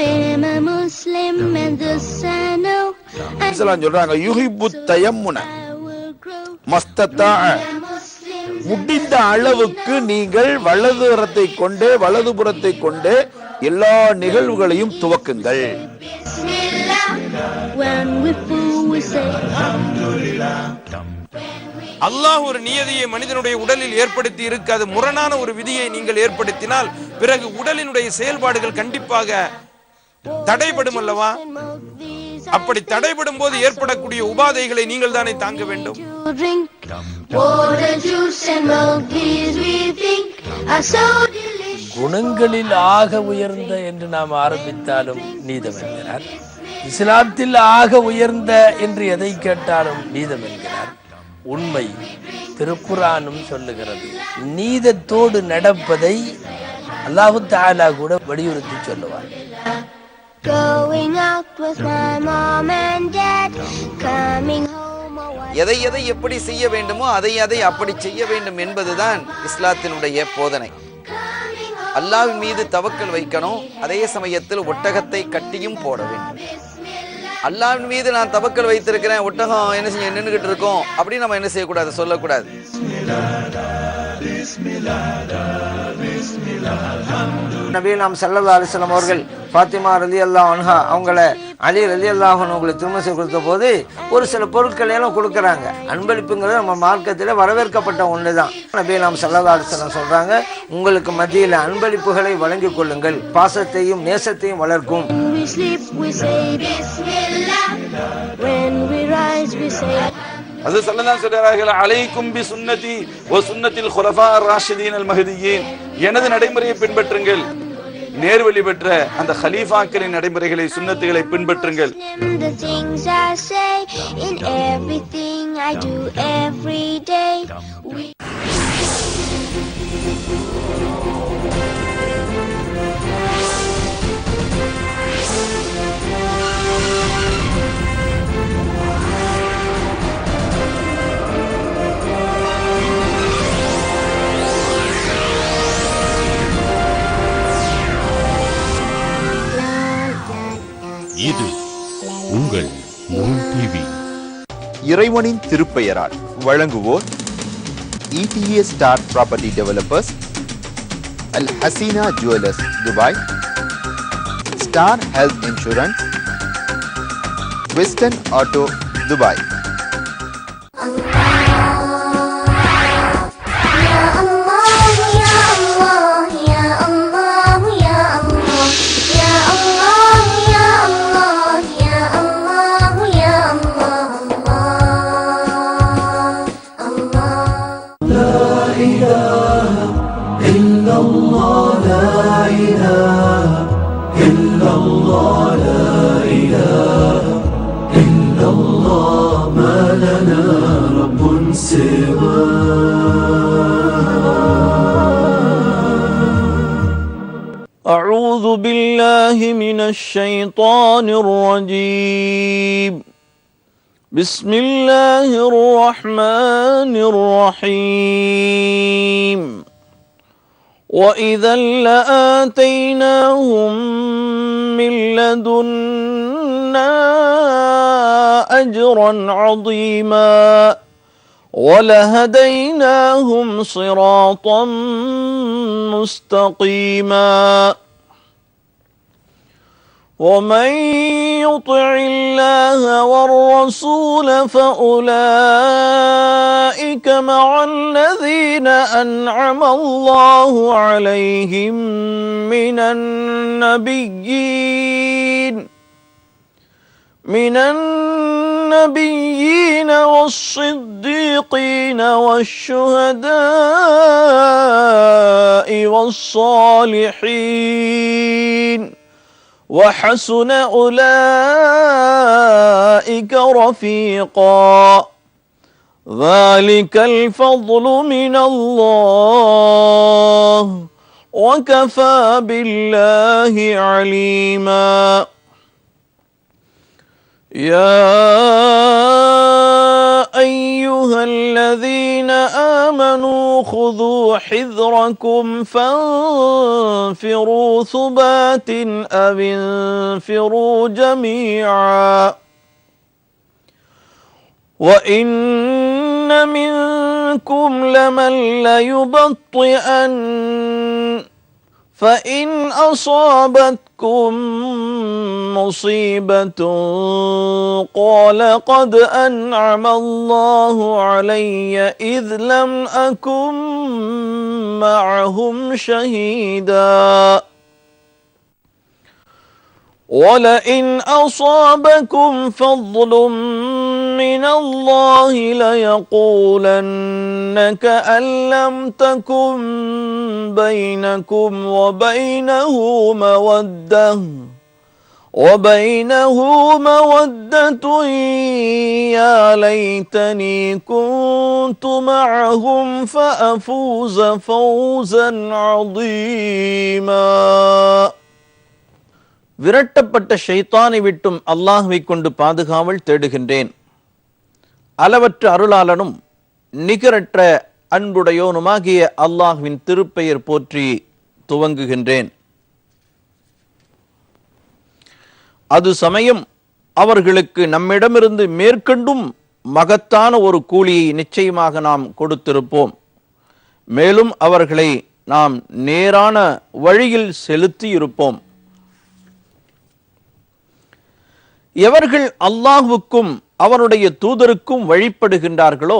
I am a Muslim and thus I know. சொல்றாங்க யுஹிப்பு தயம்முன மஸ்ததா, முடிந்த அளவுக்கு நீங்கள் வலதுபுறத்தை கொண்டு எல்லா நிகழ்வுகளையும் துவக்குங்கள். அல்லாஹ் ஒரு நியதியை மனிதனுடைய உடலில் ஏற்படுத்தி இருக்கு. அது முரணான ஒரு விதியை நீங்கள் ஏற்படுத்தினால் பிறகு உடலினுடைய செயல்பாடுகள் கண்டிப்பாக தடைபடும் அல்லவா? அப்படி தடைபடும் போது ஏற்படக்கூடிய உபாதைகளை நீங்கள் தானே தாங்க வேண்டும். குணங்களில் ஆக உயர்ந்த என்று நாம் ஆரம்பித்தாலும் நீதம் என்கிறார். இஸ்லாத்தில் ஆக உயர்ந்த என்று எதை கேட்டாலும் நீதம் என்கிறார். உண்மை திருக்குர்ஆனும் சொல்லுகிறது. நீதத்தோடு நடப்பதை அல்லாஹ் தஆலா கூட வலியுறுத்தி சொல்லுவார். எதை எப்படி செய்ய வேண்டுமோ அதை அப்படி செய்ய வேண்டும் என்பதுதான் இஸ்லாத்தினுடைய போதனை. அல்லாஹ்வின் மீது தவக்கல் வைக்கணும், அதே சமயத்தில் ஒட்டகத்தை கட்டியும் போட வேண்டும். அல்லாஹ்வின் மீது நான் தவக்கல் வைத்திருக்கிறேன், ஒட்டகம் என்ன செய்ய நின்றுகிட்டு இருக்கோம் அப்படின்னு நம்ம என்ன செய்யக்கூடாது, சொல்லக்கூடாது. நபியலாம் ஸல்லல்லாஹு அலைஹி வஸல்லம் அவர்கள் ஃபாத்திமா ரலியல்லாஹு அன்ஹா அவங்கள அலி ரலியல்லாஹு அன்ஹு அவங்களை திருமணம் செய்து கொடுத்த போது ஒரு சில பொருட்களை எல்லாம் கொடுக்குறாங்க. அன்பளிப்புங்கிறது நம்ம மார்க்கத்தில் வரவேற்கப்பட்ட ஒன்று தான். நபியலாம் ஸல்லல்லாஹு அலைஹி வஸல்லம் சொல்றாங்க, உங்களுக்கு மத்தியில் அன்பளிப்புகளை வழங்கிக் கொள்ளுங்கள், பாசத்தையும் நேசத்தையும் வளர்க்கும். அது ஸல்லல்லாஹு சொல்றார்கள், அலைக்கும் பி சுன்னதி வ சுன்னத்தில் குலஃபா ar-ராஷிதீன் அல்-மஹ்தியீன், எனது நடைமுறையை பின்பற்றுங்கள், நேர்வழி பெற்ற அந்த கலீஃபாக்களின் நடைமுறைகளை சுன்னத்துகளை பின்பற்றுங்கள். இது உங்கள் நூன் டிவி. இறைவனின் திருப்பெயரால் வழங்குவோர் ETA star property developers, Al Hasina jewellers Dubai, star health insurance, western auto Dubai. أعوذ بالله من الشيطان الرجيم. بسم الله الرحمن الرحيم. وإذا لآتيناهم من لدنا أجرا عظيما ولهديناهم صراطا مستقيما. ومن يطع الله والرسول فأولئك مع الذين أنعم الله عليهم من النبيين والصديقين والشهداء والصالحين وحسن أولئك رفيقا. ذلك الفضل من الله وكفى بالله عليما. يا أيها أيها الذين آمنوا خذوا حذركم فانفروا ثبات أو انفروا جميعا وإن منكم لمن ليبطئن فإن أصابتكم مصيبة قال قد أنعم الله علي إذ لم أكن معهم شهيدا ولئن أصابكم فضل من الله ليقولن كأن لم تكن بينكم وبينه مودة يا ليتني كنت معهم فأفوز فوزا عظيما. விரட்டப்பட்ட ஷைத்தானை விட்டும் அல்லாஹ்வை கொண்டு பாதுகாவல் தேடுகின்றேன். அளவற்ற அருளாளனும் நிகரற்ற அன்புடையோனுமாகிய அல்லாஹ்வின் திருப்பெயர் போற்றி துவங்குகின்றேன். அது சமயம் அவர்களுக்கு நம்மிடமிருந்து மேற்கொண்டும் மகத்தான ஒரு கூலியை நிச்சயமாக நாம் கொடுத்திருப்போம். மேலும் அவர்களை நாம் நேரான வழியில் செலுத்தி இருப்போம். எவர்கள் அல்லாஹ்வுக்கும் அவனுடைய தூதருக்கும் வழிபடுகின்றார்களோ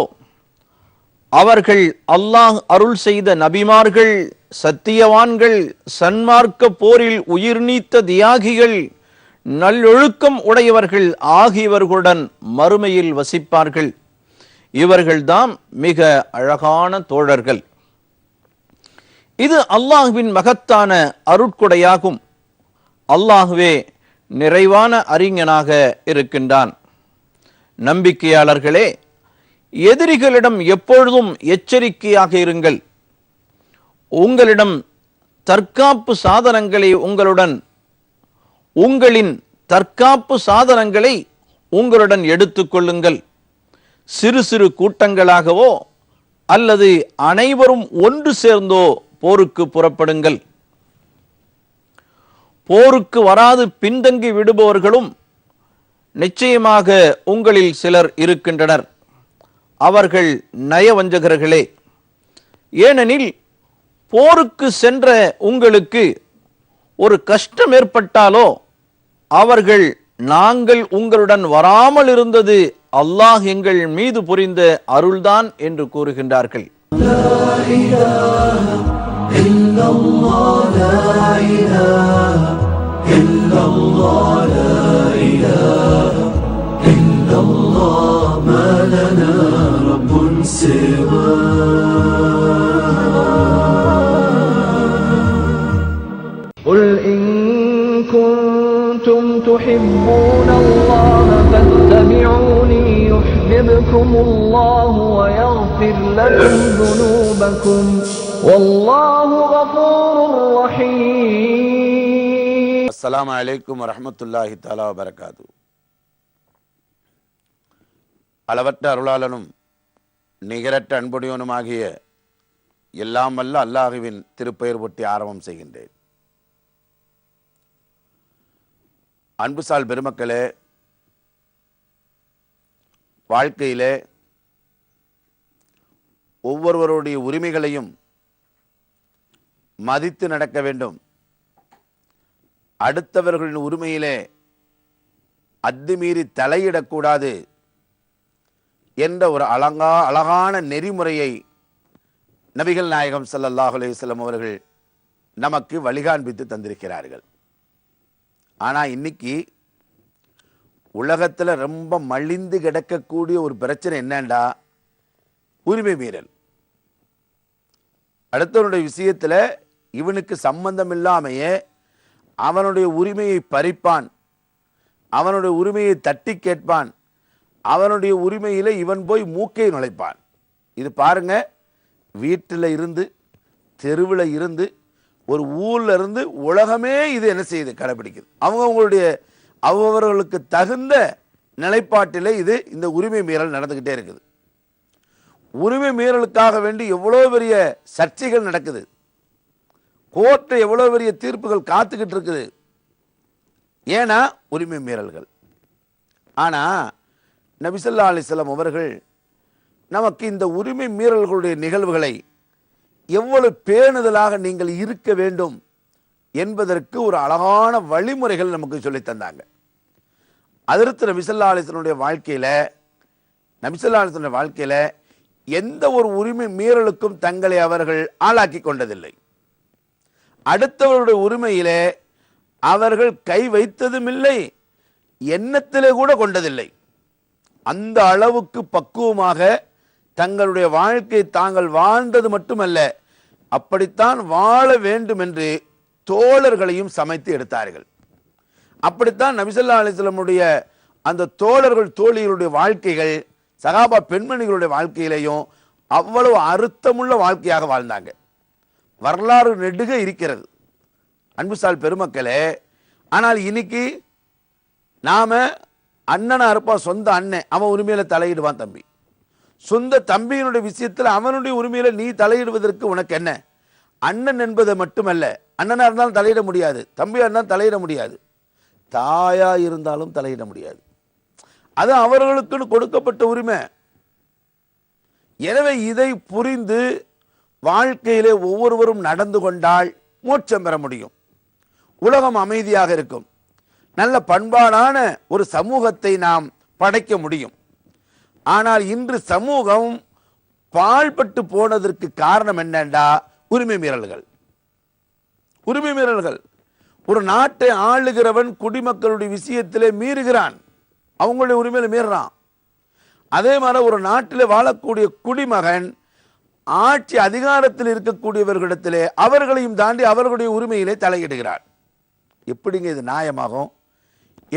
அவர்கள் அல்லாஹ் அருள் செய்த நபிமார்கள், சத்தியவான்கள், சன்மார்க்க போரில் உயிர் நீத்த தியாகிகள், நல்லொழுக்கம் உடையவர்கள் ஆகியவர்களுடன் மறுமையில் வசிப்பார்கள். இவர்கள்தான் மிக அழகான தோழர்கள். இது அல்லாஹ்வின் மகத்தான அருட்கொடையாகும். அல்லாஹ்வே நிறைவான அறிஞனாக இருக்கின்றான். நம்பிக்கையாளர்களே, எதிரிகளிடம் எப்பொழுதும் எச்சரிக்கையாக இருங்கள். உங்களிடம் தற்காப்பு சாதனங்களை உங்களின் தற்காப்பு சாதனங்களை உங்களுடன் எடுத்துக்கொள்ளுங்கள். சிறு சிறு கூட்டங்களாகவோ அல்லது அனைவரும் ஒன்று சேர்ந்தோ போருக்கு புறப்படுங்கள். போருக்கு வராது பின்தங்கி விடுபவர்களும் நிச்சயமாக உங்களில் சிலர் இருக்கின்றனர். அவர்கள் நயவஞ்சகர்களே. ஏனெனில் போருக்கு சென்ற உங்களுக்கு ஒரு கஷ்டம் ஏற்பட்டாலோ அவர்கள் நாங்கள் உங்களுடன் வராமல் இருந்தது அல்லாஹ் எங்கள் மீது புரிந்த அருள்தான் என்று கூறுகின்றார்கள். قل إن كنتم تحبون الله فاتبعوني يحببكم الله ويغفر لكم ذنوبكم والله غفور رحيم. السلام عليكم ورحمة الله تعالى وبركاته. அளவற்ற அருளாளனும் நிகரற்ற அன்புடையவனுமாகிய எல்லாம் வல்ல அல்லாஹுவின் திருப்பெயர் ஒட்டி ஆரம்பம் செய்கின்றேன். அன்புசால் பெருமக்களே, வாழ்க்கையிலே ஒவ்வொருவருடைய உரிமைகளையும் மதித்து நடக்க வேண்டும். அடுத்தவர்களின் உரிமையிலே அத்துமீறி தலையிடக்கூடாது என்ற ஒரு அழகான நெறிமுறையை நபிகள் நாயகம் ஸல்லல்லாஹு அலைஹி வஸல்லம் அவர்கள் நமக்கு வழிகாண்பித்து தந்திருக்கிறார்கள். ஆனால் இன்னைக்கு உலகத்தில் ரொம்ப மலிந்து கிடக்கக்கூடிய ஒரு பிரச்சனை என்னண்டா உரிமை மீறல். அடுத்தவனுடைய விஷயத்தில் இவனுக்கு சம்பந்தம் இல்லாமையே அவனுடைய உரிமையை பறிப்பான், அவனுடைய உரிமையை தட்டி கேட்பான், அவனுடைய உரிமையில் இவன் போய் மூக்கை நுழைப்பான். இது பாருங்க, வீட்டில் இருந்து தெருவில் இருந்து ஒரு ஊர்ல இருந்து உலகமே இது என்ன செய்யுது, கடைபிடிக்குது. அவர்களுக்கு தகுந்த நிலைப்பாட்டில் இது இந்த உரிமை மீறல் நடந்துக்கிட்டே இருக்குது. உரிமை மீறலுக்காக வேண்டி எவ்வளோ பெரிய சர்ச்சைகள் நடக்குது, கோர்ட்டு எவ்வளோ பெரிய தீர்ப்புகள் காத்துக்கிட்டு இருக்குது. ஏன்னா உரிமை மீறல்கள். ஆனால் நபி ஸல்லல்லாஹு அலைஹி வஸல்லம் அவர்கள் நமக்கு இந்த உரிமை மீறல்களுடைய நிகழ்வுகளை எவ்வளவு பேணுதலாக நீங்கள் இருக்க வேண்டும் என்பதற்கு ஒரு அழகான வழிமுறைகள் நமக்கு சொல்லி தந்தாங்க. அதற்கு நபி ஸல்லல்லாஹு அலைஹி வஸல்லம் வாழ்க்கையில எந்த ஒரு உரிமை மீறலுக்கும் தங்களை அவர்கள் ஆளாக்கி கொண்டதில்லை. அடுத்தவருடைய உரிமையிலே அவர்கள் கை வைத்ததும் இல்லை, எண்ணத்திலே கூட கொண்டதில்லை. அந்த அளவுக்கு பக்குவமாக தங்களுடைய வாழ்க்கை தாங்கள் வாழ்ந்தது மட்டுமல்ல, அப்படித்தான் வாழ வேண்டும் என்று தோழர்களையும் சமைத்து எடுத்தார்கள். அப்படித்தான் நபி ஸல்லல்லாஹு அலைஹி வஸல்லமுடைய அந்த தோழர்கள் தோழிகளுடைய வாழ்க்கைகள், சகாபா பெண்மணிகளுடைய வாழ்க்கையிலையும் அவ்வளவு அர்த்தமுள்ள வாழ்க்கையாக வாழ்ந்தாங்க. வரலாறு நெடுக இருக்கிறது அன்புசால் பெருமக்களே. ஆனால் இன்னைக்கு நாம அண்ணனா இருப்பான், சொந்த அண்ணன், அவன் உரிமையில தலையிடுவான் தம்பி. சொந்த தம்பியினுடைய விஷயத்தில் அவனுடைய உரிமையில நீ தலையிடுவதற்கு உனக்கு என்ன? அண்ணன் என்பதை மட்டுமல்ல, அண்ணனா இருந்தாலும் தலையிட முடியாது, தம்பியா இருந்தாலும் தலையிட முடியாது, தாயா இருந்தாலும் தலையிட முடியாது. அது அவர்களுக்குன்னு கொடுக்கப்பட்ட உரிமை. எனவே இதை புரிந்து வாழ்க்கையிலே ஒவ்வொருவரும் நடந்து கொண்டால் மோட்சம் பெற முடியும், உலகம் அமைதியாக இருக்கும், நல்ல பண்பாடான ஒரு சமூகத்தை நாம் படைக்க முடியும். ஆனால் இன்று சமூகம் பாழ்பட்டு போனதற்கு காரணம் என்னண்டா? உரிமை மீறல்கள். உரிமை மீறல்கள். ஒரு நாட்டை ஆளுகிறவன் குடிமக்களுடைய விஷயத்திலே மீறுகிறான், அவங்களுடைய உரிமையில மீறுறான். அதே மாதிரி ஒரு நாட்டில் வாழக்கூடிய குடிமகன் ஆட்சி அதிகாரத்தில் இருக்கக்கூடியவர்களிடத்திலே அவர்களையும் தாண்டி அவர்களுடைய உரிமையிலே தலையிடுகிறார். எப்படிங்க இது நியாயமாகும்?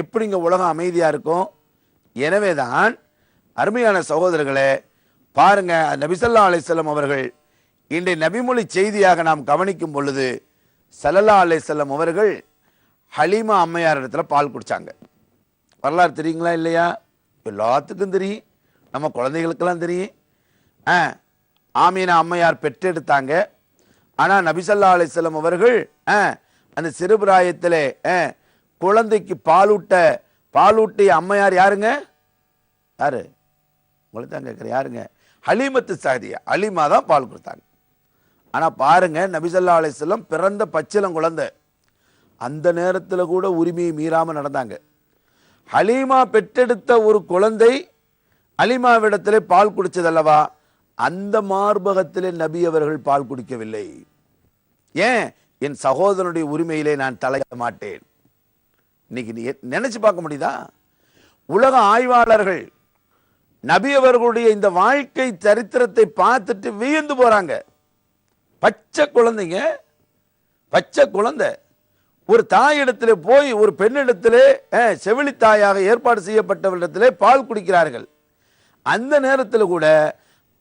எப்படிங்க உலகம் அமைதியா இருக்கும்? எனவேதான் அருமையான சகோதரர்களே, பாருங்க, நபி ஸல்லல்லாஹு அலைஹி வஸல்லம் அவர்கள் இன்றைய நபிமொழி செய்தியாக நாம் கவனிக்கும் பொழுது ஸல்லல்லாஹு அலைஹி வஸல்லம் அவர்கள் ஹலீமா அம்மையார் இடத்துல பால் குடிச்சாங்க. வரலாறு தெரியுங்களா இல்லையா? எல்லாத்துக்கும் தெரியும், நம்ம குழந்தைகளுக்கெல்லாம் தெரியும். ஆமீனா அம்மையார் பெற்றெடுத்தாங்க. ஆனால் நபி ஸல்லல்லாஹு அலைஹி வஸல்லம் அவர்கள் அந்த சிறுபிராயத்திலே குழந்தைக்கு பாலூட்டிய அம்மையார் யாருங்க? யாரு? உங்களை தான் கேட்குறேன், யாருங்க? ஹலீமத்து சாதியா, ஹலீமா தான் பால் கொடுத்தாங்க. ஆனால் பாருங்க, நபி ஸல்லல்லாஹு அலைஹி வஸல்லம் பிறந்த பச்சிளம் குழந்தை, அந்த நேரத்தில் கூட உரிமையை மீறாமல் நடந்தாங்க. ஹலீமா பெற்றெடுத்த ஒரு குழந்தை ஹலீமாவிடத்திலே பால் குடிச்சதல்லவா, அந்த மார்பகத்திலே நபி அவர்கள் பால் குடிக்கவில்லை. ஏன்? என் சகோதரனுடைய உரிமையிலே நான் தலையிட மாட்டேன். இன்னைக்கு நினைச்சு பார்க்க முடியுதா? உலக ஆய்வாளர்கள் நபி அவர்களுடைய இந்த வாழ்க்கை சரித்திரத்தை பார்த்துட்டு வியந்து போறாங்க. பச்சை குழந்தைங்க, பச்சை குழந்தை ஒரு தாயிடத்திலே போய் ஒரு பெண்ணிடத்திலே செவிலி தாயாக ஏற்பாடு செய்யப்பட்டவரிடத்திலே பால் குடிக்கிறார்கள். அந்த நேரத்தில் கூட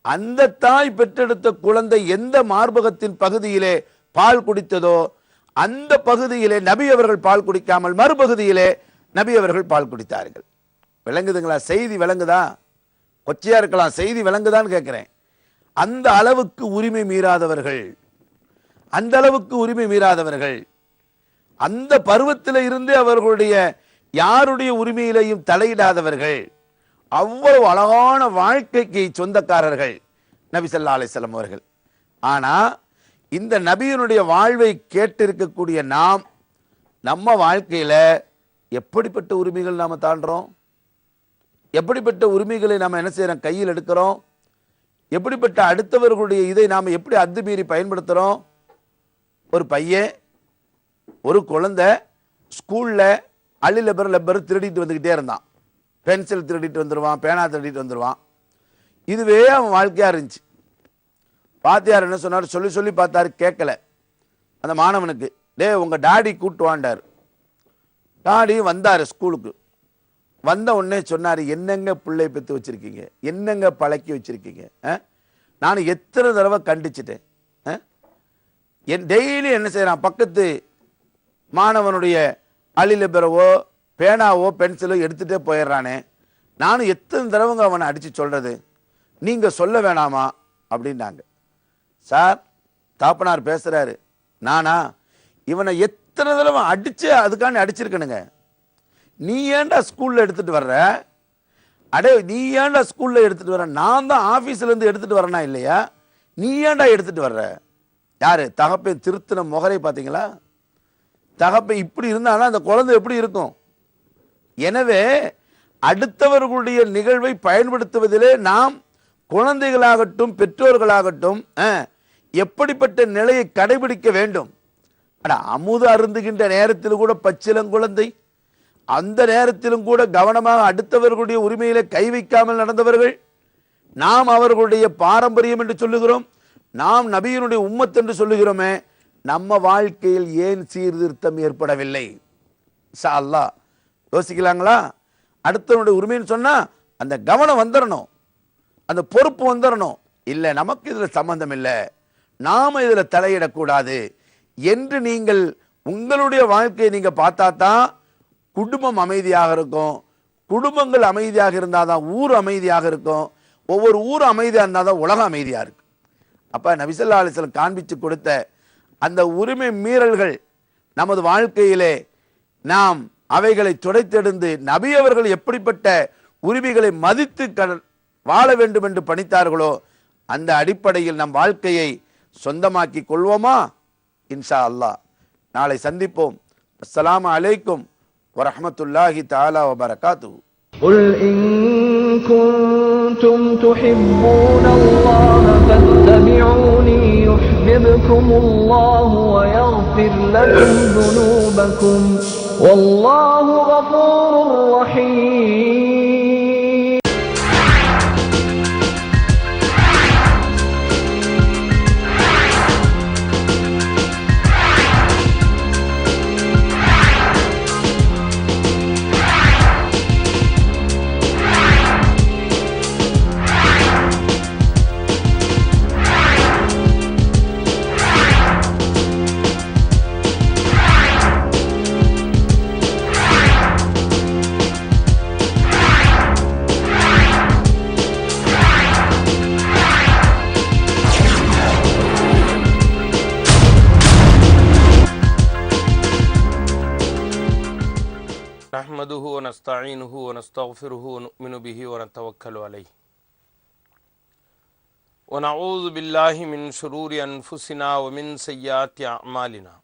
அந்த தாய் பெற்றெடுத்த குழந்தை எந்த மார்பகத்தின் பகுதியிலே பால் குடித்ததோ அந்த பகுதியிலே நபி அவர்கள் பால் குடிக்காமல் மறுபகுதியிலே நபி அவர்கள் பால் குடித்தார்கள். விளங்குதுங்களா? செய்தி விளங்குதா? கொச்சையா இருக்கலாம், செய்தி விளங்குதான்னு கேட்கிறேன். அந்த அளவுக்கு உரிமை மீறாதவர்கள், அந்த அளவுக்கு உரிமை மீறாதவர்கள், அந்த பருவத்தில் இருந்து அவர்களுடைய யாருடைய உரிமையிலையும் தலையிடாதவர்கள், அவ்வளவு அழகான வாழ்க்கைக்கு சொந்தக்காரர்கள் நபி ஸல்லல்லாஹு அலைஹி வஸல்லம் அவர்கள். ஆனா இந்த நபியினுடைய வாழ்வை கேட்டிருக்கக்கூடிய நாம் நம்ம வாழ்க்கையில எப்படிப்பட்ட உரிமைகள் நாம தாண்டுறோம்? எப்படிப்பட்ட உரிமைகளை நாம என்ன செய்யறோம்? கையில் எடுக்கிறோம். எப்படிப்பட்ட அடுத்தவர்களுடைய இதை நாம எப்படி அத்துமீறி பயன்படுத்துறோம்? ஒரு பையன், ஒரு குழந்தை ஸ்கூல்ல லெப்பர் திருடிட்டு வந்துகிட்டே இருந்தான். பென்சில் திருடிட்டு வந்துடுவான், பேனா திருடிட்டு வந்துடுவான். இதுவே அவன் வாழ்க்கையா இருந்துச்சு. பாத்தியார் என்ன சொன்னார்? சொல்லி சொல்லி பார்த்தாரு, கேட்கல. அந்த மாணவனுக்கு, டே உங்க டாடி கூட்டு வாண்டார். டாடி வந்தாரு ஸ்கூலுக்கு. வந்த உடனே சொன்னார், என்னங்க பிள்ளை பெற்று வச்சிருக்கீங்க, என்னங்க பழக்கி வச்சிருக்கீங்க, நான் எத்தனை தடவை கண்டிச்சிட்டேன். என் டெய்லி என்ன செய்யறான், பக்கத்து மாணவனுடைய அலிலெபரவோ பேனாவோ பென்சிலோ எடுத்துகிட்டே போயிடுறானே, நானும் எத்தனை தடவைங்க அவனை அடித்து சொல்கிறது. நீங்க சொல்ல வேணாமா அப்படின்னாங்க. சார், தாப்பனார் பேசுறாரு, நானா இவனை எத்தனை தடவை அடிச்சு அதுக்காண்டி அடிச்சிருக்கணுங்க. நீ ஏன்டா ஸ்கூல்ல எடுத்துட்டு வர்ற, அடே நீ ஏன்டா ஸ்கூல்ல எடுத்துட்டு வர்ற, நான் தான் ஆபீஸ்ல இருந்து எடுத்துட்டு வரனா இல்லையா, நீ ஏன்டா எடுத்துட்டு வர்ற. யாரு தகப்பை திருத்தின முகரை பார்த்தீங்களா? தகப்பை இப்படி இருந்தாலும் அந்த குழந்தை எப்படி இருக்கும்? எனவே அடுத்தவர்களுடைய நிகழ்வை பயன்படுத்துவதிலே நாம் குழந்தைகளாகட்டும் பெற்றோர்களாகட்டும் எப்படிப்பட்ட நிலையை கடைபிடிக்க வேண்டும். அமுது அருந்துகின்ற நேரத்தில் கூட பச்சிலங்குழந்தை, அந்த நேரத்திலும் கூட கவனமாக அடுத்தவர்களுடைய உரிமையில கை வைக்காமல் நடந்தவர்கள். நாம் அவர்களுடைய பாரம்பரியம் என்று சொல்லுகிறோம், நாம் நபியினுடைய உம்மத் என்று சொல்லுகிறோமே, நம்ம வாழ்க்கையில் ஏன் சீர்திருத்தம் ஏற்படவில்லை? இன்ஷா அல்லாஹ் யோசிக்கலாங்களா? அடுத்தவனுடைய உரிமைன்னு சொன்னா அந்த கவனம் வந்துடணும், அந்த பொறுப்பு வந்துடணும். இல்லை நமக்கு இதுல சம்பந்தம் இல்லை, நாம இதுல தலையிடக்கூடாது என்று நீங்கள் உங்களுடைய வாழ்க்கையை நீங்க பார்த்தா தான் குடும்பம் அமைதியாக இருக்கும். குடும்பங்கள் அமைதியாக இருந்தாதான் ஊர் அமைதியாக இருக்கும். ஒவ்வொரு ஊர் அமைதியாக இருந்தாதான் உலகம் அமைதியா இருக்கு. அப்ப நபி ஸல்லல்லாஹு அலைஹி வஸல்லம் காண்பிச்சு கொடுத்த அந்த உரிமை மீறல்கள் நமது வாழ்க்கையிலே நாம் அவைகளை துடைத்தெடுந்து நபி அவர்கள் எப்படிப்பட்ட உரிமைகளை மதித்து வாழ வேண்டும் என்று பணித்தார்களோ அந்த அடிப்படையில் நம் வாழ்க்கையை சொந்தமாக்கி கொள்வோமா? இன்ஷா அல்லாஹ் நாளை சந்திப்போம். அஸ்ஸலாமு அலைக்கும் வரஹ்மத்துல்லாஹி தஆலா வபரகாத்துஹு. قل إن كنتم تحبون الله فاتبعوني يحببكم الله ويغفر لكم ذنوبكم والله غفور رحيم. نحمده ونستعينه ونستغفره ونؤمن به ونتوكل عليه ونعوذ بالله من شرور أنفسنا ومن سيئات أعمالنا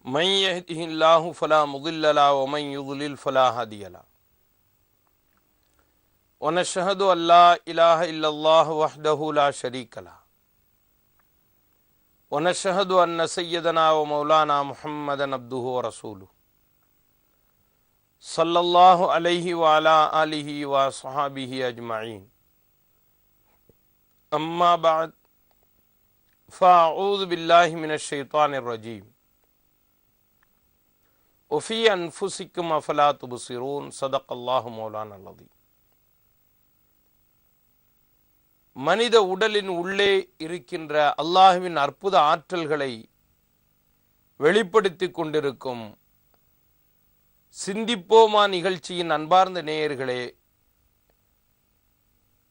من يهده الله فلا مضل له ومن يضلل فلا هادي له ونشهد أن لا إله إلا الله وحده لا شريك له ونشهد أن سيدنا ومولانا محمدا عبده ورسوله صلى الله عليه وعلى آله وصحابه أجمعين. أما بعد فأعوذ بالله من الشيطان الرجيم وفي أنفسكم أفلا تبصرون صدق الله مولانا العظيم. மனித உடலின் உள்ளே இருக்கின்ற அல்லாஹ்வின் அற்புத ஆற்றல்களை வெளிப்படுத்திக் கொண்டிருக்கும் சிந்திப்போமா நிகழ்ச்சியின் அன்பார்ந்த நேயர்களே,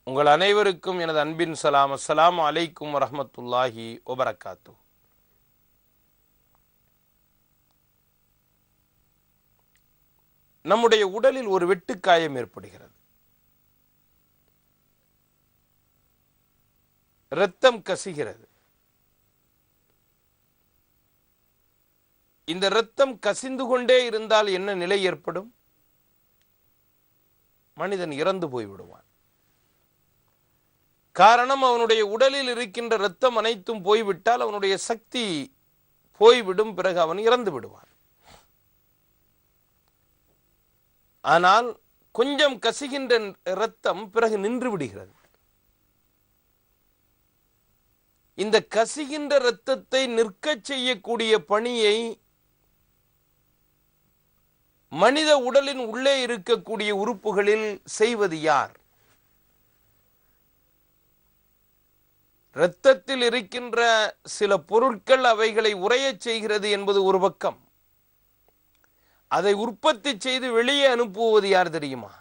உங்கள் அனைவருக்கும் எனது அன்பின் சலாம். அஸ்ஸலாமு அலைக்கும் வரஹ்மத்துல்லாஹி வபரகாத்துஹு. நம்முடைய உடலில் ஒரு வெட்டுக்காயம் ஏற்படுகிறது. இரத்தம் கசிகிறது. இந்த இரத்தம் கசிந்து கொண்டே இருந்தால் என்ன நிலை ஏற்படும்? மனிதன் இறந்து போய்விடுவான். காரணம், அவனுடைய உடலில் இருக்கின்ற இரத்தம் அனைத்தும் போய்விட்டால் அவனுடைய சக்தி போய்விடும், பிறகு அவன் இறந்து விடுவான். ஆனால் கொஞ்சம் கசிகின்ற இரத்தம் பிறகு நின்று விடுகிறது. இந்த கசிகின்ற இரத்தத்தை நிற்கச் செய்யக்கூடிய பணியை மனித உடலின் உள்ளே இருக்கக்கூடிய உறுப்புகளில் செய்வது யார்? இரத்தத்தில் இருக்கின்ற சில பொருட்கள் அவைகளை உறையச் செய்கிறது என்பது ஒரு பக்கம். அதை உற்பத்தி செய்து வெளியே அனுப்புவது யார் தெரியுமா?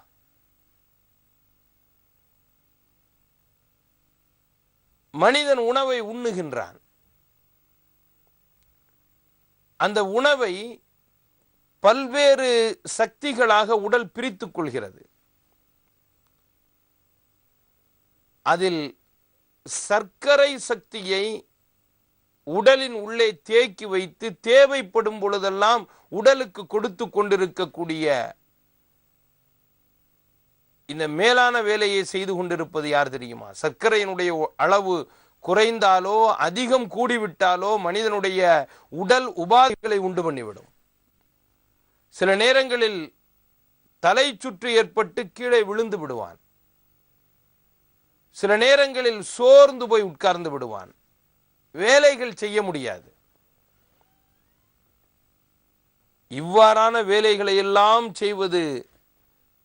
மனிதன் உணவை உண்ணுகின்றான். அந்த உணவை பல்வேறு சக்திகளாக உடல் பிரித்துக் கொள்கிறது. அதில் சர்க்கரை சக்தியை உடலின் உள்ளே தேக்கி வைத்து தேவைப்படும் பொழுதெல்லாம் உடலுக்கு கொடுத்து கொண்டிருக்கக்கூடிய இந்த மேலான வேலையை செய்து கொண்டிருப்பது யார் தெரியுமா? சர்க்கரையினுடைய அளவு குறைந்தாலோ அதிகம் கூடிவிட்டாலோ மனிதனுடைய உடல் உபாதைகளை உண்டு பண்ணிவிடும். சில நேரங்களில் தலை சுற்று ஏற்பட்டு கீழே விழுந்து விடுவான். சில நேரங்களில் சோர்ந்து போய் உட்கார்ந்து விடுவான். வேலைகள் செய்ய முடியாது. இவ்வாறான வேலைகளை எல்லாம் செய்வது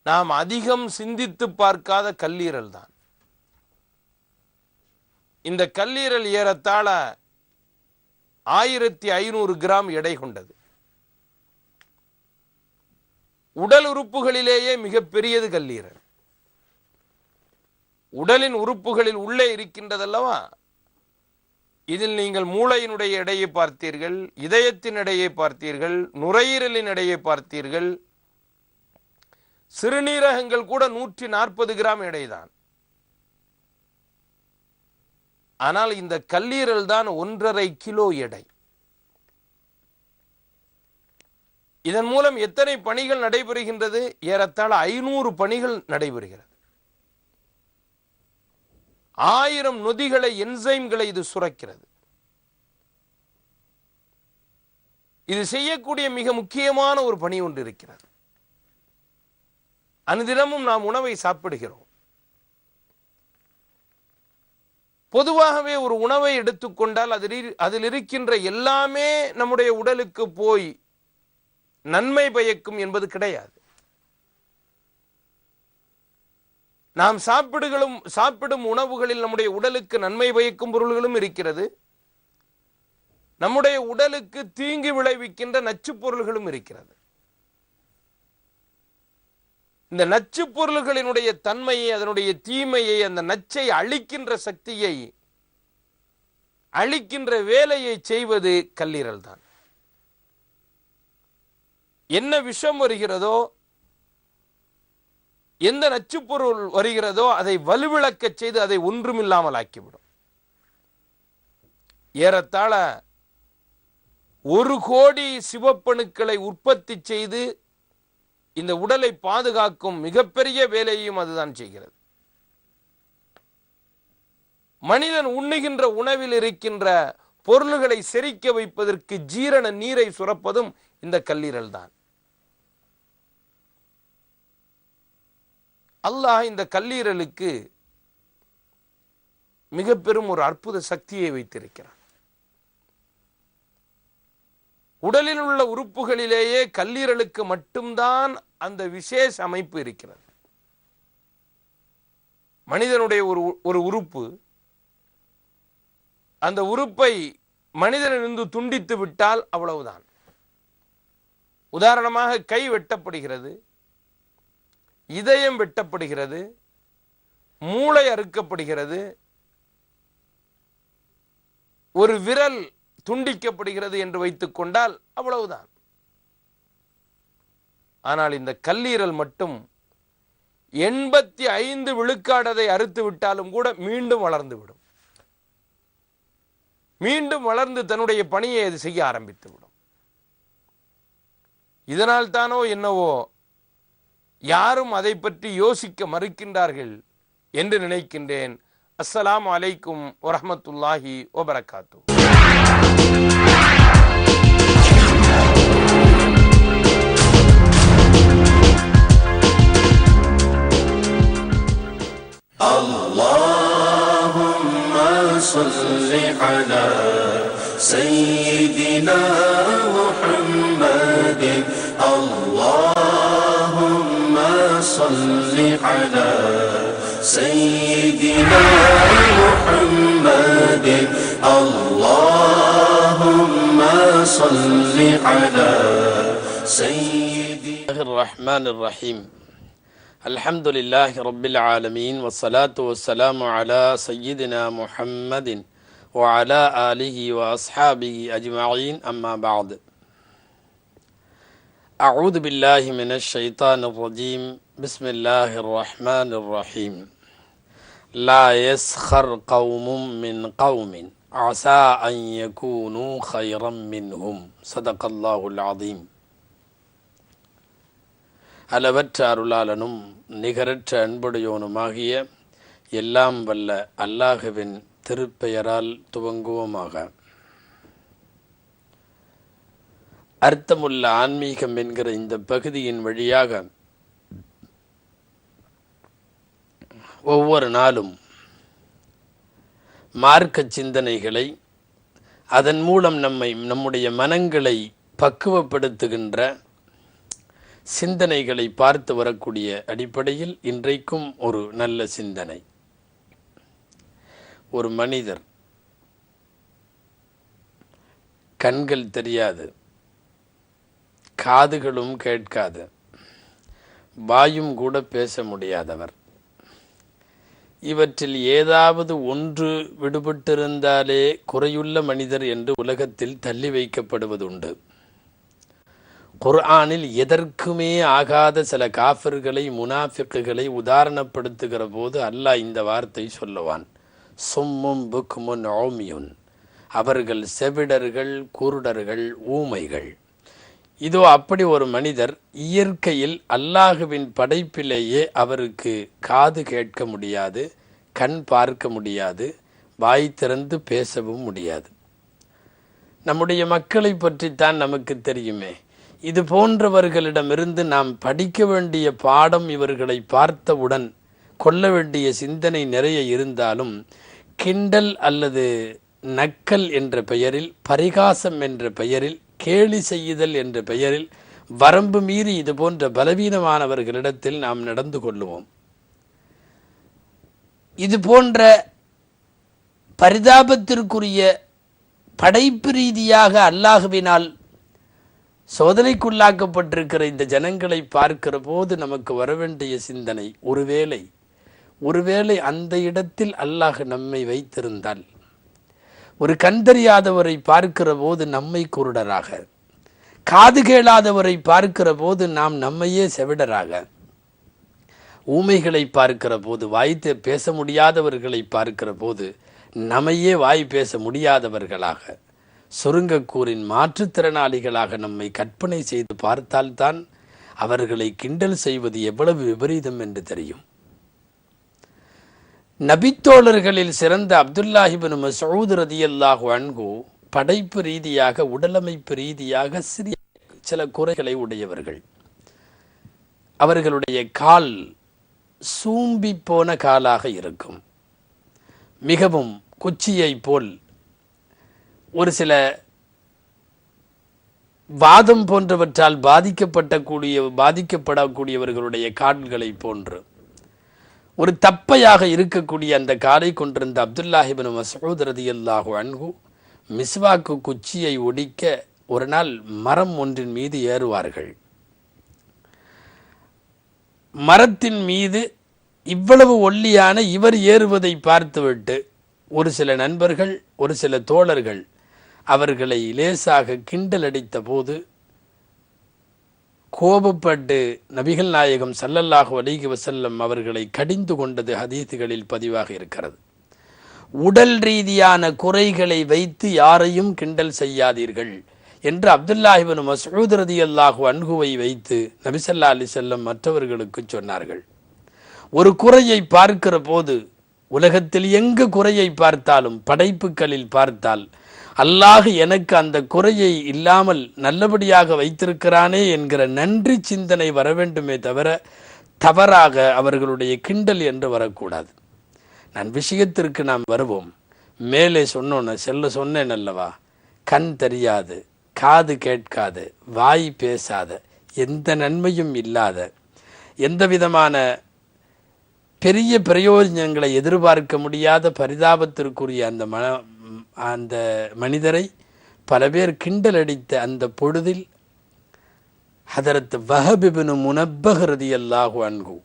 நாம் அதிகம் சிந்தித்து பார்க்காத கல்லீரல் தான். இந்த கல்லீரல் ஏறத்தாழ 1500 கிராம் எடை கொண்டது. உடல் உறுப்புகளிலேயே மிக பெரியது கல்லீரல். உடலின் உறுப்புகளில் உள்ளே இருக்கின்றதல்லவா, இதில் நீங்கள் மூளையினுடைய எடையை பார்த்தீர்கள், இதயத்தின் எடையை பார்த்தீர்கள், நுரையீரலின் எடையை பார்த்தீர்கள், சிறுநீரகங்கள் கூட 140 கிராம் எடைதான். ஆனால் இந்த கல்லீரல் தான் 1.5 கிலோ எடை. இதன் மூலம் எத்தனை பணிகள் நடைபெறுகின்றது? ஏறத்தாழ 500 பணிகள் நடைபெறுகிறது. 1000 நொதிகளை, என்சைம்களை இது சுரக்கிறது. இது செய்யக்கூடிய மிக முக்கியமான ஒரு பணி ஒன்று இருக்கிறது. அனுதினமும் நாம் உணவை சாப்பிடுகிறோம். பொதுவாகவே ஒரு உணவை எடுத்துக்கொண்டால் அதில் இருக்கின்ற எல்லாமே நம்முடைய உடலுக்கு போய் நன்மை பயக்கும் என்பது கிடையாது. நாம் சாப்பிடும் உணவுகளில் நம்முடைய உடலுக்கு நன்மை பயக்கும் பொருள்களும் இருக்கிறது. நம்முடைய உடலுக்கு தீங்கு விளைவிக்கின்ற நச்சு பொருள்களும் இருக்கிறது. இந்த நச்சு பொருள்களினுடைய தன்மையை, அதனுடைய தீமையை, அந்த நச்சை அழிக்கின்ற சக்தியை, அழிக்கின்ற வேலையை செய்வது கல்லீரல் தான். என்ன விஷம் வருகிறதோ, எந்த நச்சுப்பொருள் வருகிறதோ அதை வலுவிழக்க செய்து அதை ஒன்றுமில்லாமல் ஆக்கிவிடும். ஏறத்தாழ 1 கோடி சிவப்பணுக்களை உற்பத்தி செய்து இந்த உடலை பாதுகாக்கும் மிகப்பெரிய வேலையும் அதுதான் செய்கிறது. மனிதன் உண்ணுகின்ற உணவில் இருக்கின்ற பொருள்களை செரிக்க வைப்பதற்கு ஜீரண நீரை சுரப்பதும் இந்த கல்லீரல் தான். அல்லாஹ் இந்த கல்லீரலுக்கு மிக பெரும் ஒரு அற்புத சக்தியை வைத்திருக்கிறார். உடலில் உள்ள உறுப்புகளிலேயே கல்லீரலுக்கு மட்டும்தான் அந்த விசேஷ அமைப்பு இருக்கிறது. மனிதனுடைய ஒரு உறுப்பு, அந்த உறுப்பை மனிதனிலிருந்து துண்டித்து விட்டால் அவ்வளவுதான். உதாரணமாக கை வெட்டப்படுகிறது, இதயம் வெட்டப்படுகிறது, மூளை அறுக்கப்படுகிறது, ஒரு விரல் துண்டிக்கப்படுகிறது என்று வைத்துக் கொண்டால் அவ்வளவுதான். ஆனால் இந்த கல்லீரல் மட்டும் 85 விழுக்காடு அறுத்து விட்டாலும் கூட மீண்டும் வளர்ந்து விடும். மீண்டும் வளர்ந்து தன்னுடைய பணியை அது செய்ய ஆரம்பித்து விடும். இதனால் தானோ என்னவோ யாரும் அதை பற்றி யோசிக்க மறுக்கின்றார்கள் என்று நினைக்கின்றேன். அஸ்ஸலாமு அலைக்கும் வரஹ்மத்துல்லாஹி வபரகாத்துஹு. Allahumma salli ala sayyidina Muhammadin. Allahumma salli ala sayyidina Muhammadin. Allahumma salli ala sayyidina. الرحمن الرحيم. அல்ஹம்துலில்லாஹி ரப்பில் ஆலமீன் வஸ்ஸலாத்து வஸ்ஸலாமு அலா சய்யிதினா முஹம்மதின் வ அலா ஆலிஹி வ அஸ்ஹாபிஹி அஜ்மஈன் அம்மா பஅத். அஊது பில்லாஹி மினஷ் ஷைத்தானிர் ரஜீம். பிஸ்மில்லாஹிர் ரஹ்மானிர் ரஹீம். லா யஸ்ഖர் கௌமும் மின் கௌமின் அஸா அன் யகூனு ഖൈറൻ மின்ஹும். ஸதகல்லாஹுல் அஸீம். அளவற்ற அருளாளனும் நிகரற்ற அன்புடையோனுமாகிய எல்லாம் வல்ல அல்லாஹுவின் திருப்பெயரால் துவங்குவோமாக. அர்த்தமுள்ள ஆன்மீகம் என்கிற இந்த பகுதியின் வழியாக ஒவ்வொரு நாளும் மார்க்க சிந்தனைகளை, அதன் மூலம் நம்முடைய மனங்களை பக்குவப்படுத்துகின்ற சிந்தனைகளை பார்த்து வரக்கூடிய அடிப்படையில் இன்றைக்கும் ஒரு நல்ல சிந்தனை. ஒரு மனிதர் கண்கள் தெரியாது, காதுகளும் கேட்காது, வாயும் கூட பேச முடியாதவர். இவற்றில் ஏதாவது ஒன்று விடுபட்டிருந்தாலே குறையுள்ள மனிதர் என்று உலகத்தில் தள்ளி வைக்கப்படுவதுண்டு. குர்ஆனில் எதற்குமே ஆகாத சில காஃபிர்களை, முனாஃபிக்குகளை உதாரணப்படுத்துகிற போது அல்லாஹ் இந்த வார்த்தை சொல்லுவான், சும்மும் புக்முன் உம்யுன். அவர்கள் செவிடர்கள், குருடர்கள், ஊமைகள். இதோ அப்படி ஒரு மனிதர் இயற்கையில் அல்லாஹுவின் படைப்பிலேயே அவருக்கு காது கேட்க முடியாது, கண் பார்க்க முடியாது, வாய் திறந்து பேசவும் முடியாது. நம்முடைய மக்களை பற்றித்தான் நமக்கு தெரியுமே. இது போன்றவர்களிடமிருந்து நாம் படிக்க வேண்டிய பாடம், இவர்களை பார்த்தவுடன் கொள்ள வேண்டிய சிந்தனை நிறைய இருந்தாலும், கிண்டல் அல்லது நக்கல் என்ற பெயரில், பரிகாசம் என்ற பெயரில், கேலி செய்யுதல் என்ற பெயரில் வரம்பு மீறி இது போன்ற பலவீனமானவர்களிடத்தில் நாம் நடந்து கொள்ளுவோம். இது போன்ற பரிதாபத்திற்குரிய படைப்பு ரீதியாக அல்லாஹுவினால் சோதனைக்குள்ளாக்கப்பட்டிருக்கிற இந்த ஜனங்களை பார்க்கிற போது நமக்கு வரவேண்டிய சிந்தனை, ஒருவேளை அந்த இடத்தில் அல்லாஹ் நம்மை வைத்திருந்தால், ஒரு கண் தெரியாதவரை பார்க்கிற போது நம்மை குருடராக, காது கேளாதவரை பார்க்கிற போது நாம் நம்மையே செவிடராக, ஊமைகளை பார்க்கிற போது, வாய் பேச முடியாதவர்களை பார்க்கிற போது நம்மையே வாய் பேச முடியாதவர்களாக, சுருங்கக்கூறின் மாற்றுத்திறனாளிகளாக நம்மை கற்பனை செய்து பார்த்தால்தான் அவர்களை கிண்டல் செய்வது எவ்வளவு விபரீதம் என்று தெரியும். நபித்தோழர்களில் சிறந்த அப்துல்லாஹ் இப்னு மஸ்ஊத் ரலியல்லாஹு அன்ஹு படைப்பு ரீதியாக, உடலமைப்பு ரீதியாக சில குறைகளை உடையவர்கள். அவர்களுடைய கால் சூம்பி போன காலாக இருக்கும். மிகவும் குச்சியை போல், ஒரு சில வாதம் போன்றவற்றால் பாதிக்கப்படக்கூடியவர்களுடைய கால்களை போன்று ஒரு தப்பையாக இருக்கக்கூடிய அந்த காலை கொண்டிருந்த அப்துல்லாஹ் இப்னு மஸ்ஊத் ரலியல்லாஹு அன்ஹு மிஸ்வாக்கு குச்சியை ஒடிக்க ஒரு நாள் மரம் ஒன்றின் மீது ஏறுவார்கள். மரத்தின் மீது இவ்வளவு ஒல்லியான இவர் ஏறுவதை பார்த்துவிட்டு ஒரு சில நண்பர்கள், ஒரு சில தோழர்கள் அவர்களை லேசாக கிண்டல் அடித்த போது கோபப்பட்டு நபிகள் நாயகம் ஸல்லல்லாஹு அலைஹி வஸல்லம் அவர்களை கடிந்து கொண்டது ஹதீஸுகளில் பதிவாக இருக்கிறது. உடல் ரீதியான குறைகளை வைத்து யாரையும் கிண்டல் செய்யாதீர்கள் என்று அப்துல்லாஹ் இப்னு மஸ்ஊத் ரலியல்லாஹு அன்ஹுவை வைத்து நபி ஸல்லல்லாஹு அலைஹி வஸல்லம் மற்றவர்களுக்கு சொன்னார்கள். ஒரு குறையை பார்க்கிற போது, உலகத்தில் எங்கு குறையை பார்த்தாலும், படைப்புகளில் பார்த்தால், அல்லாஹ் எனக்கு அந்த குறையை இல்லாமல் நல்லபடியாக வைத்திருக்கிறானே என்கிற நன்றி சிந்தனை வர வேண்டுமே தவிர தவறாக அவர்களுடைய கிண்டல் என்று வரக்கூடாது. நான் விஷயத்திற்கு நாம் வருவோம். மேலே சொன்னேன் அல்லவா, கண் தெரியாது, காது கேட்காது, வாய் பேசாத, எந்த நன்மையும் இல்லாத, எந்த விதமான பெரிய பிரயோஜனங்களை எதிர்பார்க்க முடியாத பரிதாபத்திற்குரிய அந்த மனிதரை பல பேர் கிண்டல் அடித்த அந்த பொழுதில் ஹதரத் வஹப் இப்னு முனப்பஹ் ரலியல்லாஹு அன்ஹு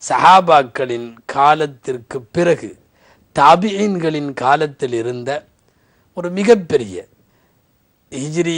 சஹாபாக்களின் காலத்திற்கு பிறகு தாபிஈன்களின் காலத்தில் இருந்த ஒரு மிகப்பெரிய ஹிஜ்ரி